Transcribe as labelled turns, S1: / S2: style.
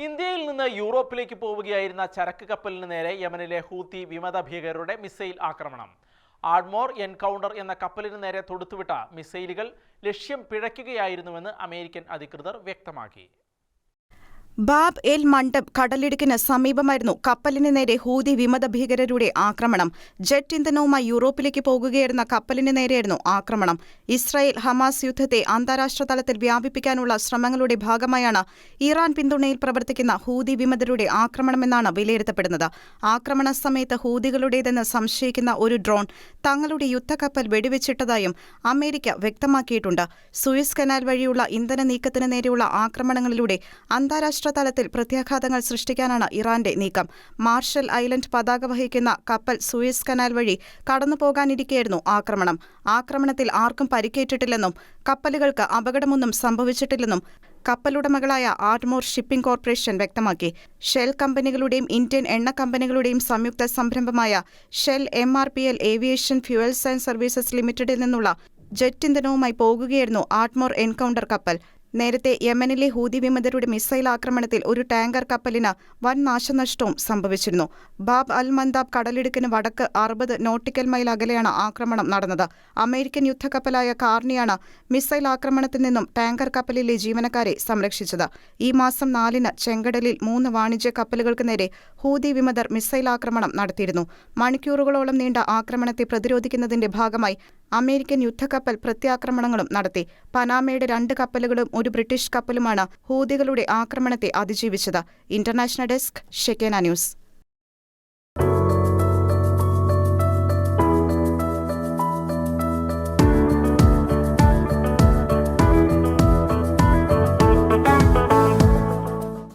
S1: ഇന്ത്യയിൽ നിന്ന് യൂറോപ്പിലേക്ക് പോവുകയായിരുന്ന ചരക്ക് കപ്പലിന് നേരെ യമനിലെ ഹൂത്തി വിമത ഭീകരരുടെ മിസൈൽ ആക്രമണം. ആഡ്മോർ എൻകൗണ്ടർ എന്ന കപ്പലിന് നേരെ തൊടുത്തുവിട്ട മിസൈലുകൾ ലക്ഷ്യം പിഴയ്ക്കുകയായിരുന്നുവെന്ന് അമേരിക്കൻ അധികൃതർ വ്യക്തമാക്കി.
S2: ബാബ് എൽ മണ്ടബ് കടലിടുക്കിന് സമീപമായിരുന്നു കപ്പലിന് നേരെ ഹൂതി വിമത ഭീകരരുടെ ആക്രമണം. ജെറ്റ് ഇന്ധനവുമായി യൂറോപ്പിലേക്ക് പോകുകയായിരുന്ന കപ്പലിന് നേരെയായിരുന്നു ആക്രമണം. ഇസ്രായേൽ ഹമാസ് യുദ്ധത്തെ അന്താരാഷ്ട്ര തലത്തിൽ വ്യാപിപ്പിക്കാനുള്ള ശ്രമങ്ങളുടെ ഭാഗമായാണ് ഇറാൻ പിന്തുണയിൽ പ്രവർത്തിക്കുന്ന ഹൂതി വിമതരുടെ ആക്രമണമെന്നാണ് വിലയിരുത്തപ്പെടുന്നത്. ആക്രമണ സമയത്ത് ഹൂതികളുടേതെന്ന് സംശയിക്കുന്ന ഒരു ഡ്രോൺ തങ്ങളുടെ യുദ്ധക്കപ്പൽ വെടിവെച്ചിട്ടതായും അമേരിക്ക വ്യക്തമാക്കിയിട്ടുണ്ട്. സൂയസ് കനാൽ വഴിയുള്ള ഇന്ധന നീക്കത്തിന് നേരെയുള്ള ആക്രമണങ്ങളിലൂടെ അന്താരാഷ്ട്ര തലത്തിൽ പ്രത്യാഘാതങ്ങൾ സൃഷ്ടിക്കാനാണ് ഇറാന്റെ നീക്കം. മാർഷൽ ഐലൻഡ് പതാക വഹിക്കുന്ന കപ്പൽ സൂയസ് കനാൽ വഴി കടന്നുപോകാനിരിക്കെയായിരുന്നു ആക്രമണം. ആക്രമണത്തിൽ ആർക്കും പരിക്കേറ്റിട്ടില്ലെന്നും കപ്പലുകൾക്ക് അപകടമൊന്നും സംഭവിച്ചിട്ടില്ലെന്നും കപ്പലുടമകളായ ആഡ്മോർ ഷിപ്പിംഗ് കോർപ്പറേഷൻ വ്യക്തമാക്കി. ഷെൽ കമ്പനികളുടെയും ഇന്ത്യൻ എണ്ണ കമ്പനികളുടെയും സംയുക്ത സംരംഭമായ shell MRPL aviation fuels and services ലിമിറ്റഡിൽ നിന്നുള്ള ജെറ്റ് ഇന്ധനവുമായി പോകുകയായിരുന്നു ആഡ്മോർ എൻകൗണ്ടർ കപ്പൽ. നേരത്തെ യമനിലെ ഹൂതി വിമതരുടെ മിസൈൽ ആക്രമണത്തിൽ ഒരു ടാങ്കർ കപ്പലിന് വൻ നാശനഷ്ടവും സംഭവിച്ചിരുന്നു. ബാബ് അൽ മന്ദാബ് കടലിടുക്കിന് വടക്ക് 60 നോട്ടിക്കൽ മൈൽ അകലെയാണ് ആക്രമണം നടന്നത്. അമേരിക്കൻ യുദ്ധക്കപ്പലായ കാർണിയാണ് മിസൈൽ ആക്രമണത്തിൽ നിന്നും ടാങ്കർ കപ്പലിലെ ജീവനക്കാരെ സംരക്ഷിച്ചത്. ഈ മാസം 4-ന് ചെങ്കടലിൽ 3 വാണിജ്യ കപ്പലുകൾക്ക് നേരെ ഹൂതി വിമതർ മിസൈൽ ആക്രമണം നടത്തിയിരുന്നു. മണിക്കൂറുകളോളം നീണ്ട ആക്രമണത്തെ പ്രതിരോധിക്കുന്നതിന്റെ ഭാഗമായി അമേരിക്കൻ യുദ്ധക്കപ്പൽ പ്രത്യാക്രമണങ്ങളും നടത്തി. പനാമയുടെ 2 കപ്പലുകളും ഒരു ബ്രിട്ടീഷ് കപ്പലുമാണ് ഹൂതികളുടെ ആക്രമണത്തെ അതിജീവിച്ചത്. ഇന്റർനാഷണൽ ഡെസ്ക്, ഷെക്കേന ന്യൂസ്.